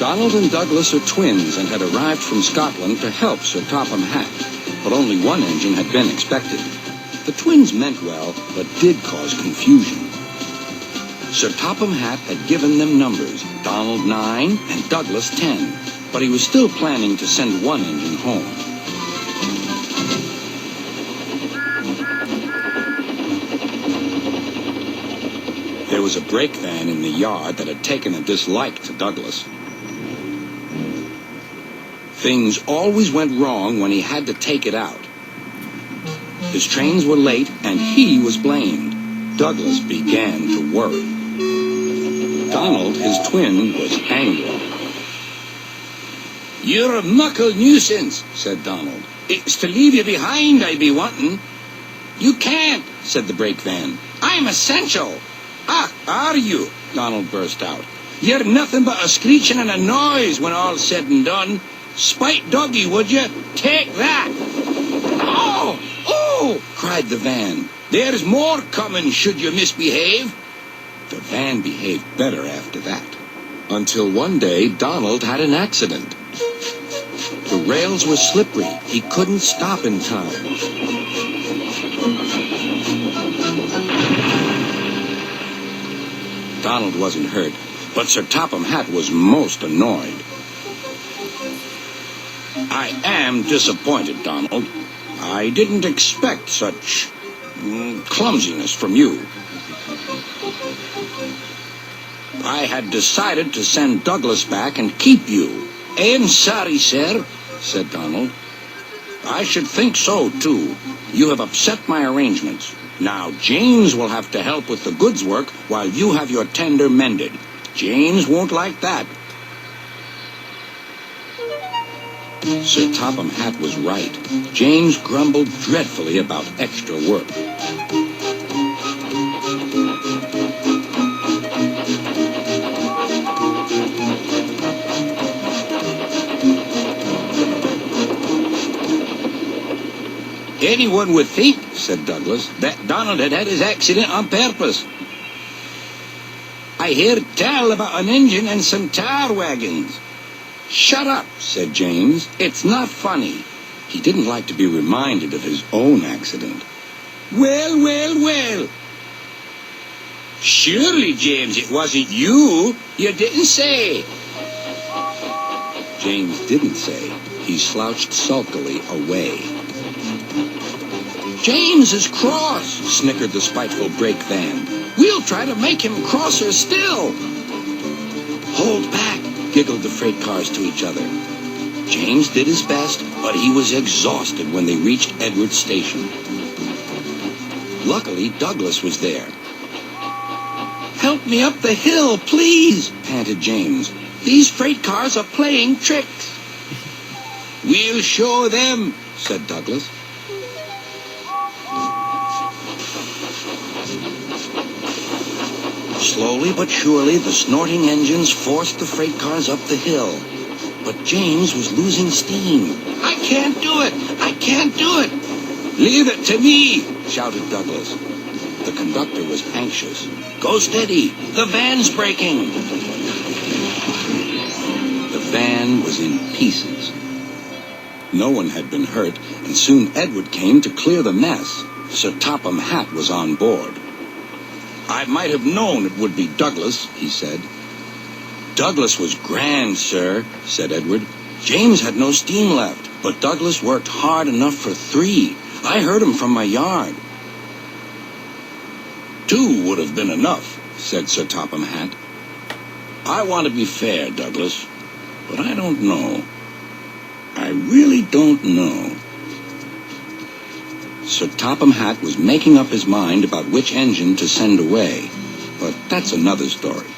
Donald and Douglas are twins and had arrived from Scotland to help Sir Topham Hatt, but only one engine had been expected. The twins meant well, but did cause confusion. Sir Topham Hatt had given them numbers, Donald 9 and Douglas 10, but he was still planning to send one engine home. There was a Breakvan in the yard that had taken a dislike to Douglas. Things always went wrong when he had to take it out. His trains were late, and he was blamed. Douglas began to worry. Donald, his twin, was angry. "You're a muckle nuisance," said Donald. "It's to leave you behind I be wanting." "You can't," said the Breakvan. "I'm essential." "Ah, are you?" Donald burst out. "You're nothing but a screeching and a noise when all's said and done. Spite doggy, would you? Take that!" "Oh! Oh!" cried the van. "There's more coming should you misbehave." The van behaved better after that. Until one day, Donald had an accident. The rails were slippery. He couldn't stop in time. Donald wasn't hurt, but Sir Topham Hatt was most annoyed. "I am disappointed, Donald. I didn't expect such clumsiness from you. I had decided to send Douglas back and keep you." "I'm sorry, sir," said Donald. "I should think so, too. You have upset my arrangements. Now, James will have to help with the goods work while you have your tender mended. James won't like that." Sir Topham Hatt was right. James grumbled dreadfully about extra work. "Anyone would think," said Douglas, "that Donald had had his accident on purpose. I heard tell about an engine and some tar wagons." "Shut up," said James. "It's not funny." He didn't like to be reminded of his own accident. "Well, well, well." "Surely, James, it wasn't you. You didn't say." James didn't say. He slouched sulkily away. "James is cross," snickered the spiteful Breakvan. "We'll try to make him crosser still." "Hold back," giggled the freight cars to each other. James did his best, but he was exhausted when they reached Edward's station. Luckily, Douglas was there. "Help me up the hill, please," panted James. "These freight cars are playing tricks." "We'll show them," said Douglas. Slowly but surely, the snorting engines forced the freight cars up the hill. But James was losing steam. "I can't do it! I can't do it!" "Leave it to me!" shouted Douglas. The conductor was anxious. "Go steady! The van's breaking!" The van was in pieces. No one had been hurt, and soon Edward came to clear the mess. Sir Topham Hatt was on board. "I might have known it would be Douglas," he said. "Douglas was grand, sir," said Edward. "James had no steam left, but Douglas worked hard enough for 3. I heard him from my yard." "2 would have been enough," said Sir Topham Hatt. "I want to be fair, Douglas, but I don't know. I really don't know." Sir Topham Hatt was making up his mind about which engine to send away, but that's another story.